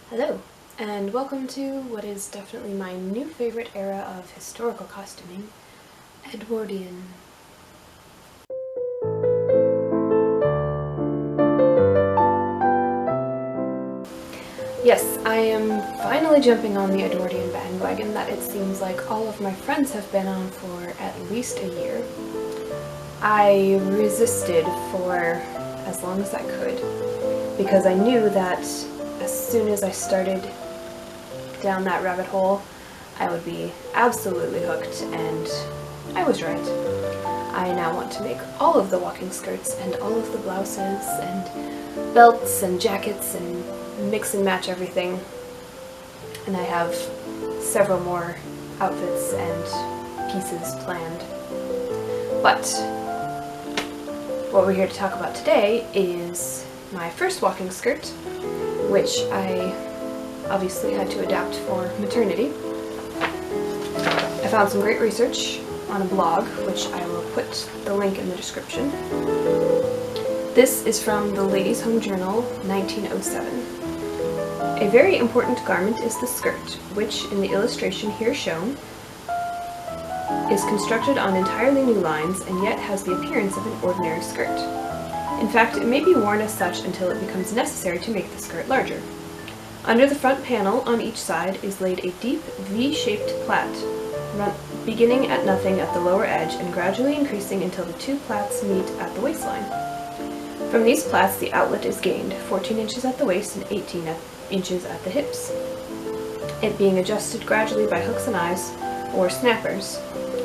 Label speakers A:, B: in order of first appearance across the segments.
A: Hello, and welcome to what is definitely my new favorite era of historical costuming, Edwardian. Yes, I am finally jumping on the Edwardian bandwagon that it seems like all of my friends have been on for at least a year. I resisted for as long as I could, because I knew that as soon as I started down that rabbit hole, I would be absolutely hooked, and I was right. I now want to make all of the walking skirts and all of the blouses and belts and jackets and mix and match everything. And I have several more outfits and pieces planned. But what we're here to talk about today is my first walking skirt, which I obviously had to adapt for maternity. I found some great research on a blog, which I will put the link in the description. This is from the Ladies' Home Journal, 1907. A very important garment is the skirt, which, in the illustration here shown, is constructed on entirely new lines and yet has the appearance of an ordinary skirt. In fact, it may be worn as such until it becomes necessary to make the skirt larger. Under the front panel on each side is laid a deep V-shaped plait, beginning at nothing at the lower edge and gradually increasing until the two plaits meet at the waistline. From these plaits the outlet is gained, 14 inches at the waist and 18 inches at the hips, it being adjusted gradually by hooks and eyes, or snappers,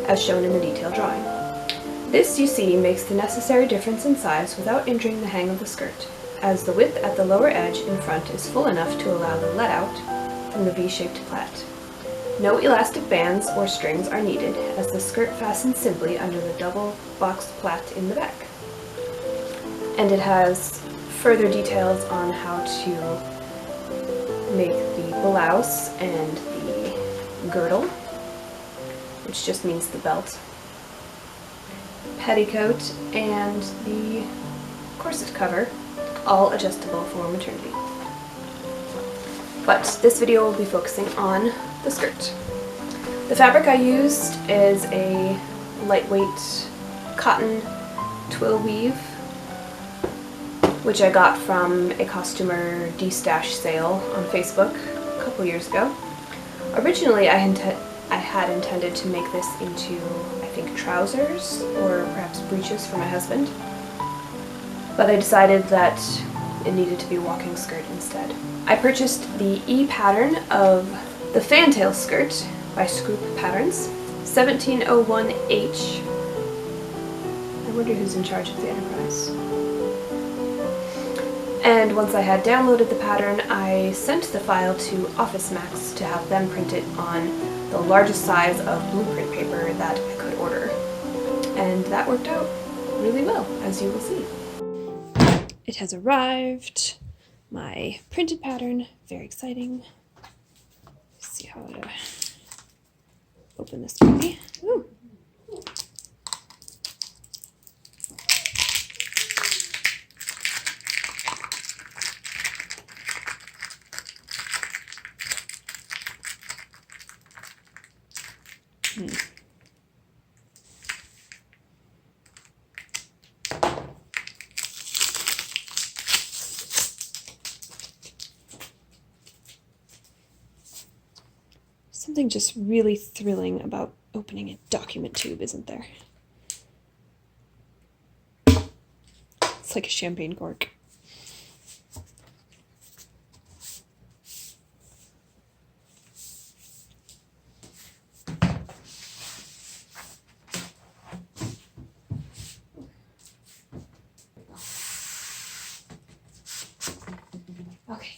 A: as shown in the detailed drawing. This, you see, makes the necessary difference in size without injuring the hang of the skirt, as the width at the lower edge in front is full enough to allow the let-out from the V-shaped plait. No elastic bands or strings are needed, as the skirt fastens simply under the double boxed plait in the back. And it has further details on how to make the blouse and the girdle, which just means the belt, petticoat, and the corset cover, all adjustable for maternity. But this video will be focusing on the skirt. The fabric I used is a lightweight cotton twill weave, which I got from a costumer de-stash sale on Facebook a couple years ago. Originally I had intended to make this into, I think, trousers or perhaps breeches for my husband, but I decided that it needed to be a walking skirt instead. I purchased the E pattern of the fantail skirt by Scroop Patterns, 1701H. I wonder who's in charge of the enterprise. And once I had downloaded the pattern, I sent the file to Office Max to have them print it on the largest size of blueprint paper that I could order. And that worked out really well, as you will see. It has arrived. My printed pattern, very exciting. Let's see how to open this for me. Ooh. Something just really thrilling about opening a document tube, isn't there? It's like a champagne cork. Okay.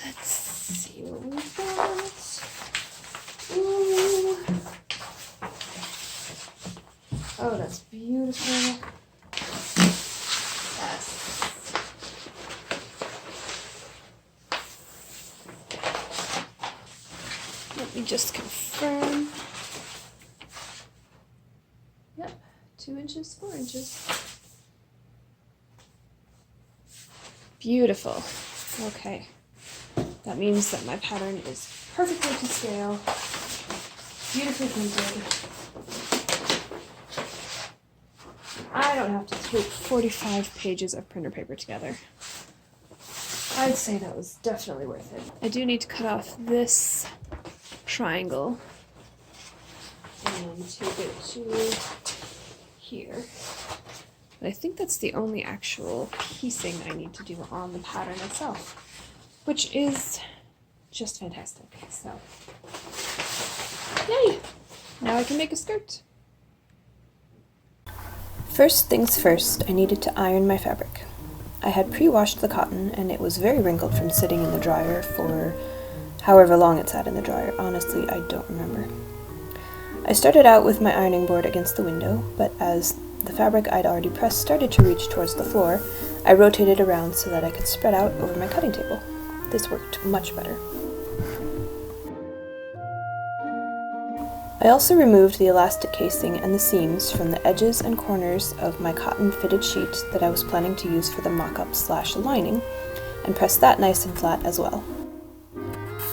A: Let's see what we got. Ooh. Oh, that's beautiful. Yes. Let me just confirm. Yep, 2 inches, 4 inches. Beautiful. Okay. That means that my pattern is perfectly to scale, beautifully printed. I don't have to tape 45 pages of printer paper together. I'd say that was definitely worth it. I do need to cut off this triangle and tape it to here. But I think that's the only actual piecing I need to do on the pattern itself, which is just fantastic. So, yay! Now I can make a skirt. First things first, I needed to iron my fabric. I had pre-washed the cotton, and it was very wrinkled from sitting in the dryer for however long it sat in the dryer. Honestly, I don't remember. I started out with my ironing board against the window, but as the fabric I'd already pressed started to reach towards the floor, I rotated around so that I could spread out over my cutting table. This worked much better. I also removed the elastic casing and the seams from the edges and corners of my cotton fitted sheet that I was planning to use for the mock-up/lining, and pressed that nice and flat as well.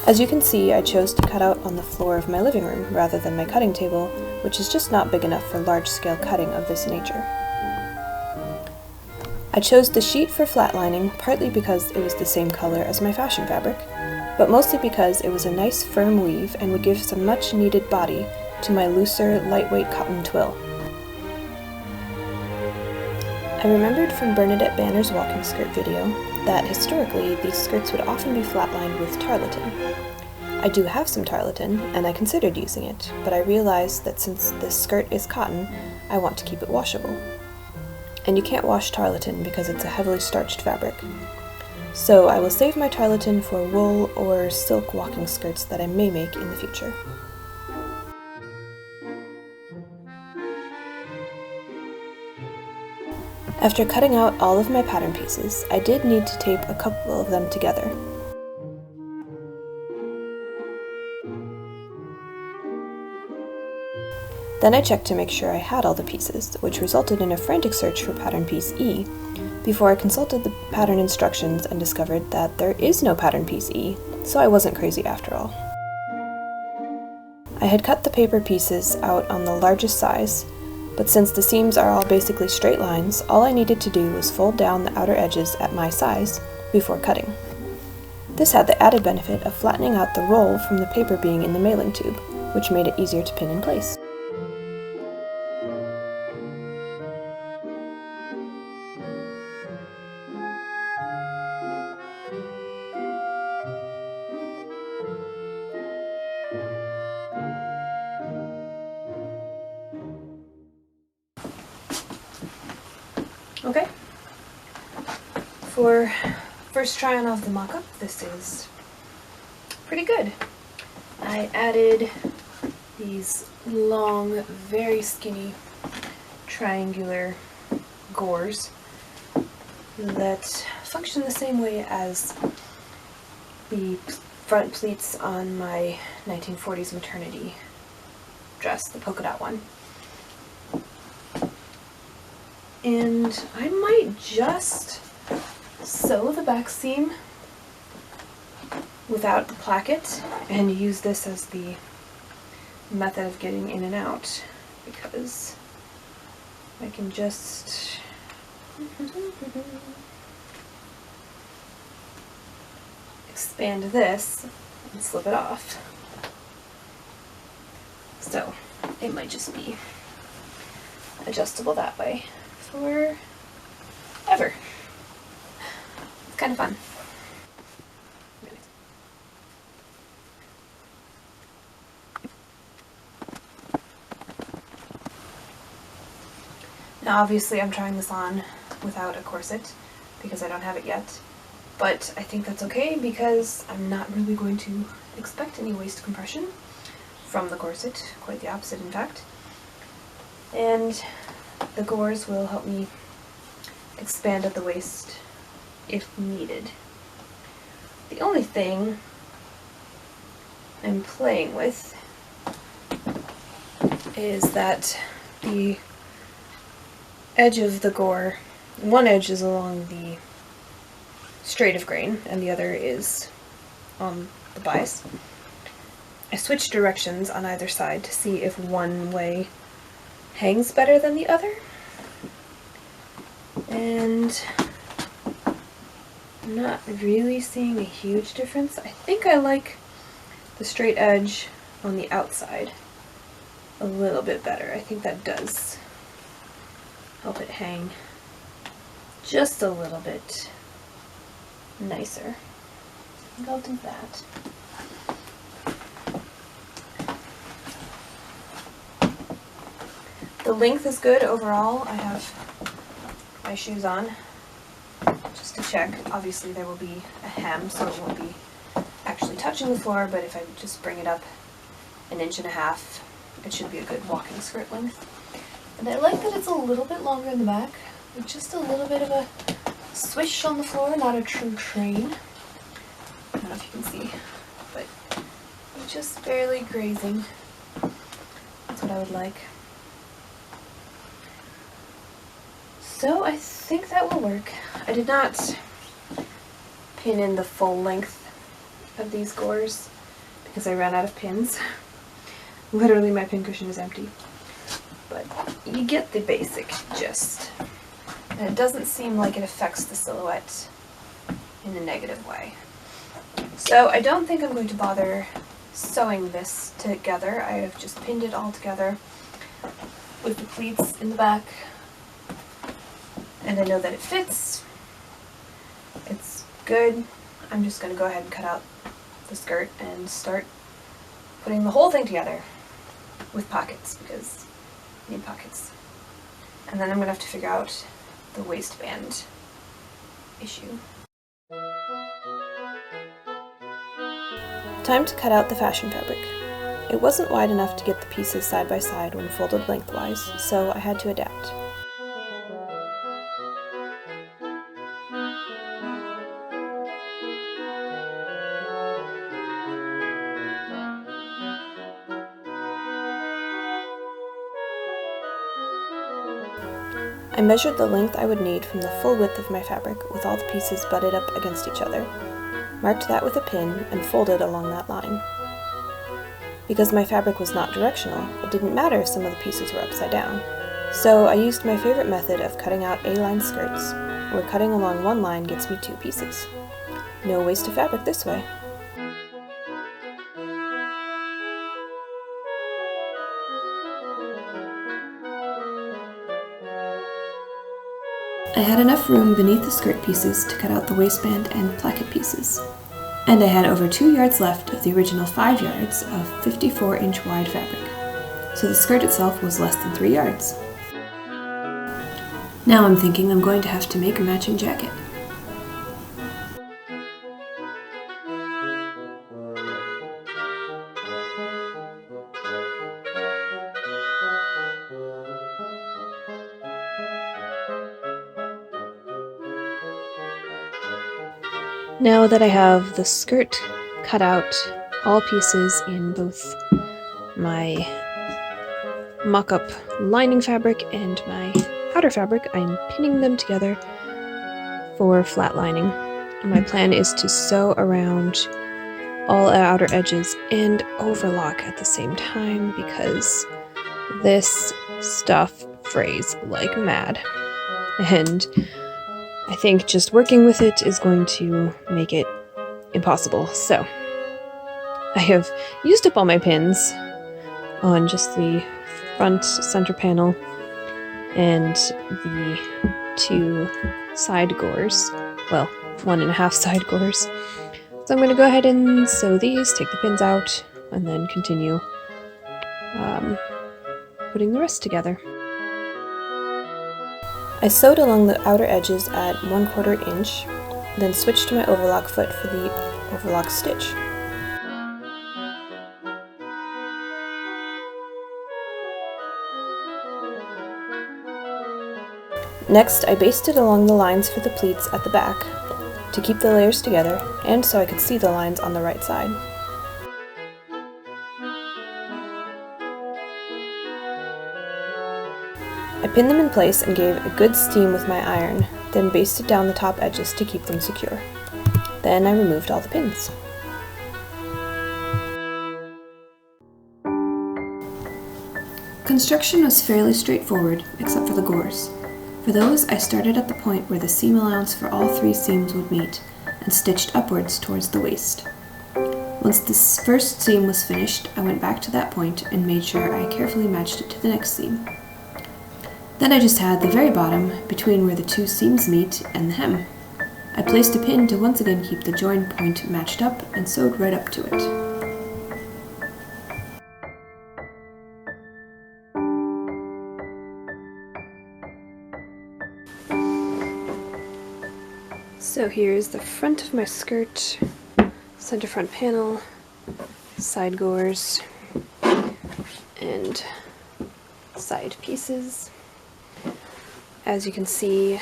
A: As you can see, I chose to cut out on the floor of my living room rather than my cutting table, which is just not big enough for large-scale cutting of this nature. I chose the sheet for flat lining partly because it was the same color as my fashion fabric, but mostly because it was a nice firm weave and would give some much needed body to my looser, lightweight cotton twill. I remembered from Bernadette Banner's walking skirt video that historically these skirts would often be flatlined with tarlatan. I do have some tarlatan, and I considered using it, but I realized that since this skirt is cotton, I want to keep it washable. And you can't wash tarlatan because it's a heavily starched fabric. So I will save my tarlatan for wool or silk walking skirts that I may make in the future. After cutting out all of my pattern pieces, I did need to tape a couple of them together. Then I checked to make sure I had all the pieces, which resulted in a frantic search for pattern piece E, before I consulted the pattern instructions and discovered that there is no pattern piece E, so I wasn't crazy after all. I had cut the paper pieces out on the largest size, but since the seams are all basically straight lines, all I needed to do was fold down the outer edges at my size before cutting. This had the added benefit of flattening out the roll from the paper being in the mailing tube, which made it easier to pin in place. Okay, for first try on of the mock-up, this is pretty good. I added these long, very skinny, triangular gores that function the same way as the front pleats on my 1940s maternity dress, the polka dot one. And I might just sew the back seam without the placket and use this as the method of getting in and out, because I can just expand this and slip it off. So it might just be adjustable that way forever. It's kind of fun. Now obviously I'm trying this on without a corset because I don't have it yet, but I think that's okay because I'm not really going to expect any waist compression from the corset, quite the opposite in fact. And the gores will help me expand at the waist if needed. The only thing I'm playing with is that the edge of the gore, one edge is along the straight of grain and the other is on the bias. I switch directions on either side to see if one way hangs better than the other. And I'm not really seeing a huge difference. I think I like the straight edge on the outside a little bit better. I think that does help it hang just a little bit nicer. I think I'll do that. The length is good overall. I have my shoes on just to check. Obviously there will be a hem, so it won't be actually touching the floor, but if I just bring it up 1.5 inches, it should be a good walking skirt length. And I like that it's a little bit longer in the back, with just a little bit of a swish on the floor, not a true train. I don't know if you can see, but just barely grazing. That's what I would like. So I think that will work. I did not pin in the full length of these gores because I ran out of pins. Literally my pincushion is empty. But you get the basic gist. And it doesn't seem like it affects the silhouette in a negative way. So I don't think I'm going to bother sewing this together. I have just pinned it all together with the pleats in the back. And I know that it fits. It's good. I'm just going to go ahead and cut out the skirt and start putting the whole thing together with pockets because I need pockets. And then I'm going to have to figure out the waistband issue. Time to cut out the fashion fabric. It wasn't wide enough to get the pieces side by side when folded lengthwise, so I had to adapt. I measured the length I would need from the full width of my fabric with all the pieces butted up against each other, marked that with a pin, and folded along that line. Because my fabric was not directional, it didn't matter if some of the pieces were upside down, so I used my favorite method of cutting out A-line skirts, where cutting along one line gets me 2 pieces. No waste of fabric this way. I had enough room beneath the skirt pieces to cut out the waistband and placket pieces. And I had over 2 yards left of the original 5 yards of 54-inch wide fabric. So the skirt itself was less than 3 yards. Now I'm thinking I'm going to have to make a matching jacket. Now that I have the skirt cut out, all pieces in both my mock-up lining fabric and my outer fabric, I'm pinning them together for flat lining. My plan is to sew around all outer edges and overlock at the same time because this stuff frays like mad. And I think just working with it is going to make it impossible. So I have used up all my pins on just the front center panel and the 2 side gores. Well, 1.5 side gores. So I'm going to go ahead and sew these, take the pins out, and then continue putting the rest together. I sewed along the outer edges at 1/4 inch, then switched to my overlock foot for the overlock stitch. Next, I basted along the lines for the pleats at the back to keep the layers together and so I could see the lines on the right side. I pinned them in place and gave a good steam with my iron, then basted down the top edges to keep them secure. Then I removed all the pins. Construction was fairly straightforward, except for the gores. For those, I started at the point where the seam allowance for all 3 seams would meet, and stitched upwards towards the waist. Once this first seam was finished, I went back to that point and made sure I carefully matched it to the next seam. Then I just had the very bottom, between where the 2 seams meet, and the hem. I placed a pin to once again keep the join point matched up and sewed right up to it. So here's the front of my skirt, center front panel, side gores, and side pieces. As you can see,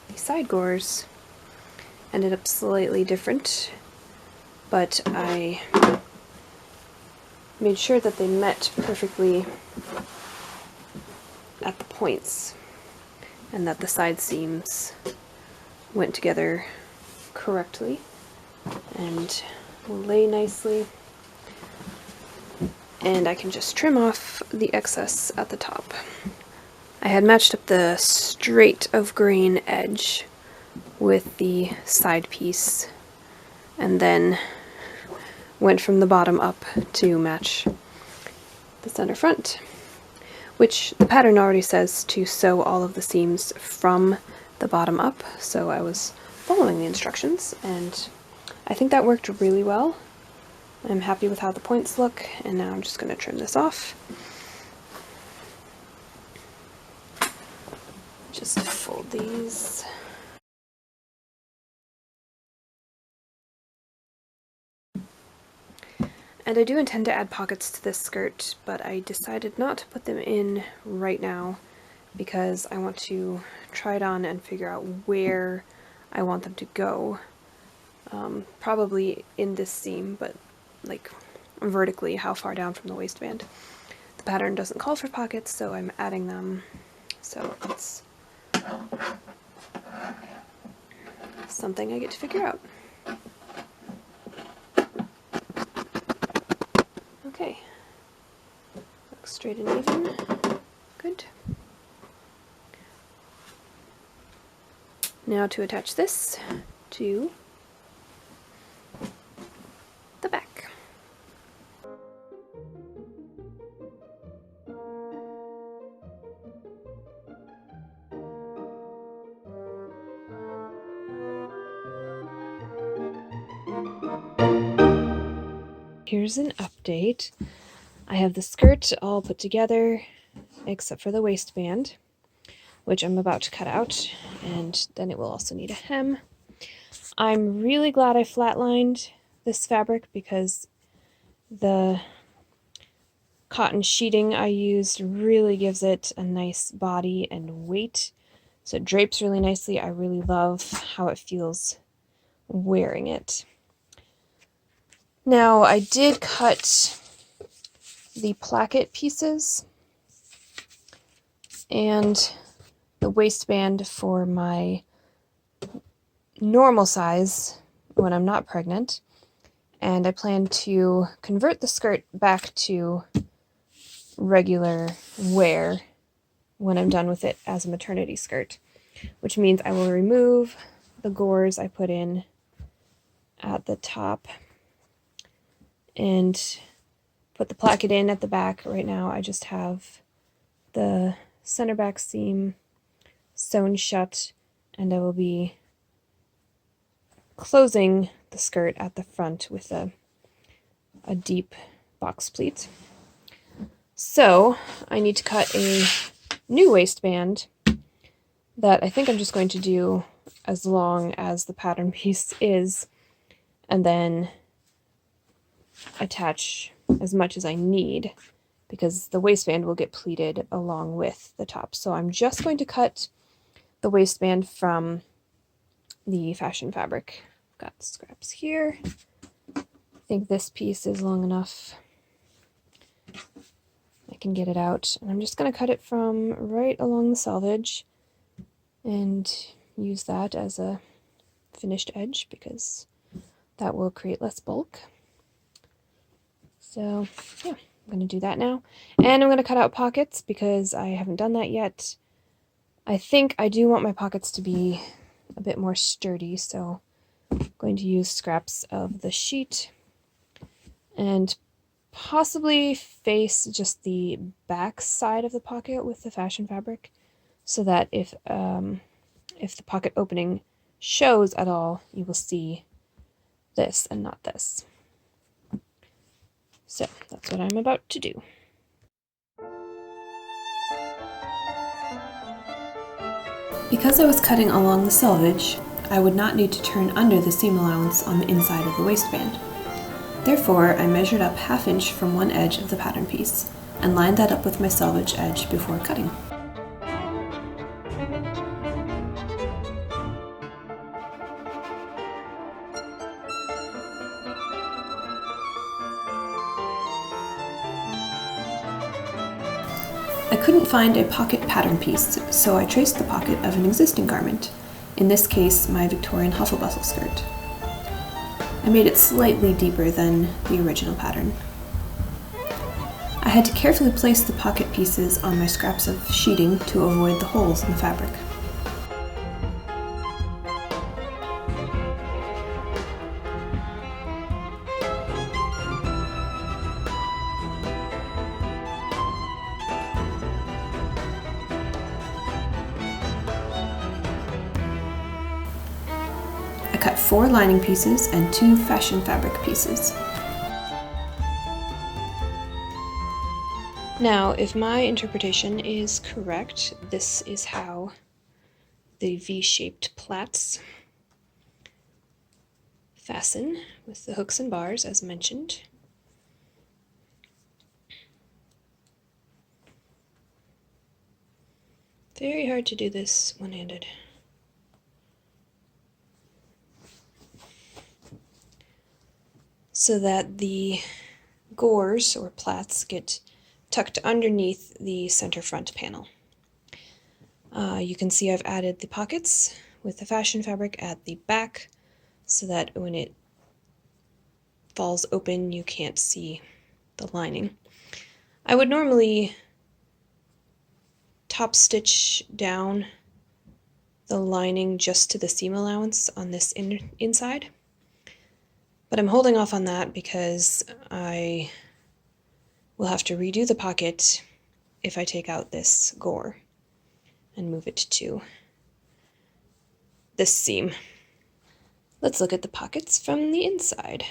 A: the side gores ended up slightly different, but I made sure that they met perfectly at the points and that the side seams went together correctly and lay nicely, and I can just trim off the excess at the top. I had matched up the straight of grain edge with the side piece and then went from the bottom up to match the center front, which the pattern already says to sew all of the seams from the bottom up, so I was following the instructions and I think that worked really well. I'm happy with how the points look, and now I'm just going to trim this off. Just fold these. And I do intend to add pockets to this skirt, but I decided not to put them in right now because I want to try it on and figure out where I want them to go. Probably in this seam, but like vertically, how far down from the waistband. The pattern doesn't call for pockets, so I'm adding them. So it's something I get to figure out. Okay, looks straight and even. Good. Now to attach this to the back. Here's an update. I have the skirt all put together except for the waistband, which I'm about to cut out, and then it will also need a hem. I'm really glad I flatlined this fabric because the cotton sheeting I used really gives it a nice body and weight, so it drapes really nicely. I really love how it feels wearing it. Now, I did cut the placket pieces and the waistband for my normal size when I'm not pregnant, and I plan to convert the skirt back to regular wear when I'm done with it as a maternity skirt, which means I will remove the gores I put in at the top and put the placket in at the back. Right now I just have the center back seam sewn shut, and I will be closing the skirt at the front with a deep box pleat. So I need to cut a new waistband that I think I'm just going to do as long as the pattern piece is, and then attach as much as I need because the waistband will get pleated along with the top. So I'm just going to cut the waistband from the fashion fabric. I've got scraps here. I think this piece is long enough. I can get it out. And I'm just going to cut it from right along the selvage and use that as a finished edge because that will create less bulk. So yeah, I'm going to do that now. And I'm going to cut out pockets because I haven't done that yet. I think I do want my pockets to be a bit more sturdy, so I'm going to use scraps of the sheet and possibly face just the back side of the pocket with the fashion fabric so that if the pocket opening shows at all, you will see this and not this. So that's what I'm about to do. Because I was cutting along the selvage, I would not need to turn under the seam allowance on the inside of the waistband. Therefore, I measured up 1/2 inch from one edge of the pattern piece and lined that up with my selvage edge before cutting. I couldn't find a pocket pattern piece, so I traced the pocket of an existing garment, in this case my Victorian huffle bustle skirt. I made it slightly deeper than the original pattern. I had to carefully place the pocket pieces on my scraps of sheeting to avoid the holes in the fabric. I cut 4 lining pieces and 2 fashion fabric pieces. Now, if my interpretation is correct, this is how the V-shaped plaits fasten with the hooks and bars as mentioned. Very hard to do this one-handed. So that the gores or plaits get tucked underneath the center front panel. You can see I've added the pockets with the fashion fabric at the back so that when it falls open you can't see the lining. I would normally top stitch down the lining just to the seam allowance on this inside, but I'm holding off on that because I will have to redo the pocket if I take out this gore and move it to this seam. Let's look at the pockets from the inside.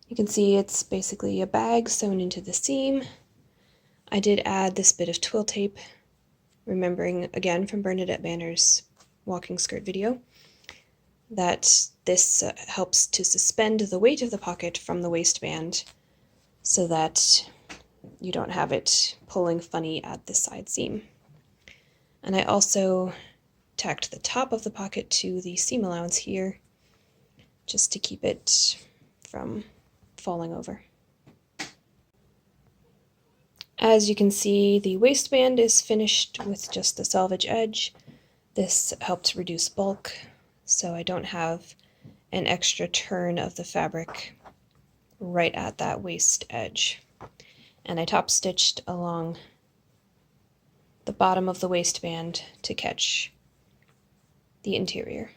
A: You can see it's basically a bag sewn into the seam. I did add this bit of twill tape, remembering again from Bernadette Banner's walking skirt video, that this helps to suspend the weight of the pocket from the waistband so that you don't have it pulling funny at the side seam. And I also tacked the top of the pocket to the seam allowance here just to keep it from falling over. As you can see, the waistband is finished with just the selvage edge. This helped reduce bulk, so I don't have an extra turn of the fabric right at that waist edge. And I top stitched along the bottom of the waistband to catch the interior.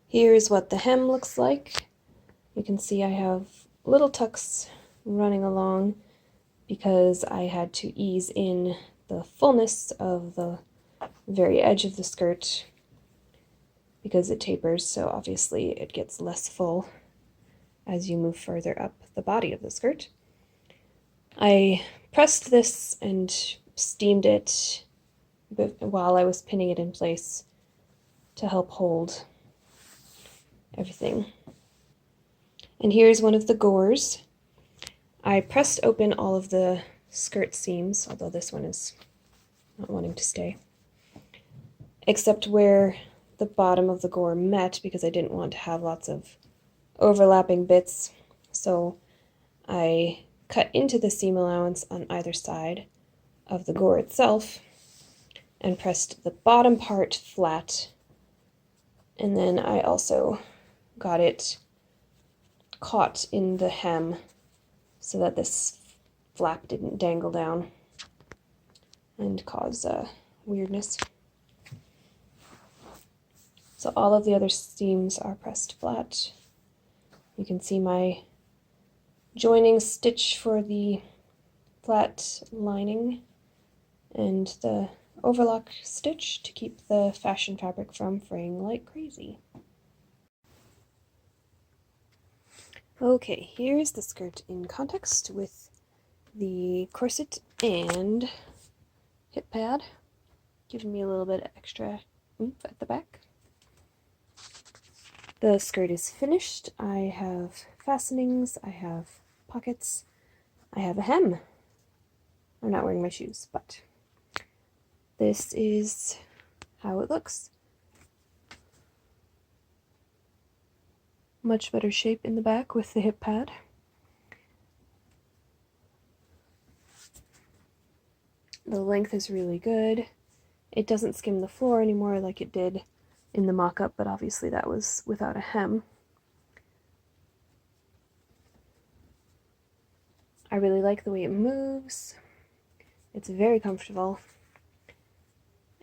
A: Here's what the hem looks like. You can see I have little tucks running along because I had to ease in the fullness of the very edge of the skirt because it tapers, so obviously it gets less full as you move further up the body of the skirt. I pressed this and steamed it while I was pinning it in place to help hold everything. And here's one of the gores. I pressed open all of the skirt seams, although this one is not wanting to stay, except where the bottom of the gore met because I didn't want to have lots of overlapping bits. So I cut into the seam allowance on either side of the gore itself and pressed the bottom part flat, and then I also got it caught in the hem so that this flap didn't dangle down and cause weirdness. So all of the other seams are pressed flat. You can see my joining stitch for the flat lining and the overlock stitch to keep the fashion fabric from fraying like crazy. Okay, here's the skirt in context with the corset and hip pad, giving me a little bit extra oomph at the back. The skirt is finished. I have fastenings, I have pockets, I have a hem. I'm not wearing my shoes, but this is how it looks. Much better shape in the back with the hip pad. The length is really good. It doesn't skim the floor anymore like it did in the mock-up, but obviously that was without a hem. I really like the way it moves. It's very comfortable,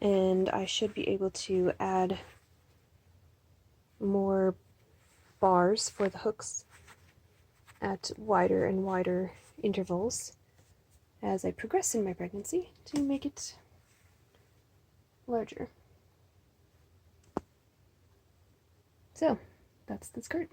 A: and I should be able to add more bars for the hooks at wider and wider intervals as I progress in my pregnancy to make it larger. So, that's the skirt.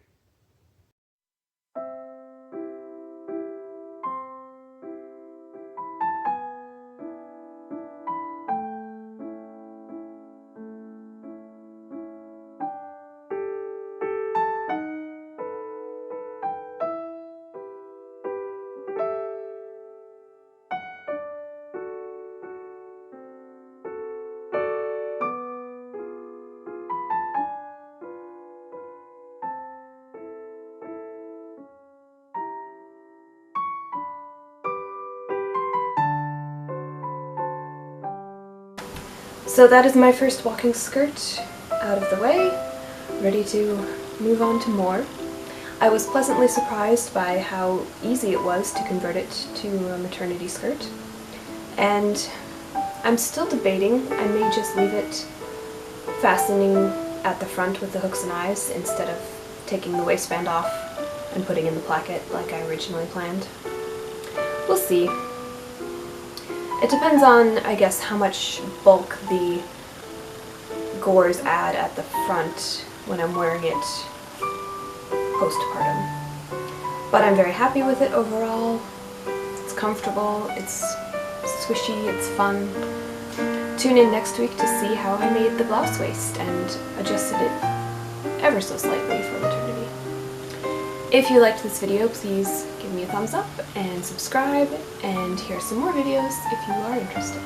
A: So that is my first walking skirt out of the way, ready to move on to more. I was pleasantly surprised by how easy it was to convert it to a maternity skirt, and I'm still debating. I may just leave it fastening at the front with the hooks and eyes instead of taking the waistband off and putting in the placket like I originally planned. We'll see. It depends on, I guess, how much bulk the gores add at the front when I'm wearing it postpartum. But I'm very happy with it overall. It's comfortable, it's swishy, it's fun. Tune in next week to see how I made the blouse waist and adjusted it ever so slightly for maternity. If you liked this video, please give me a thumbs up and subscribe, and here's some more videos if you are interested.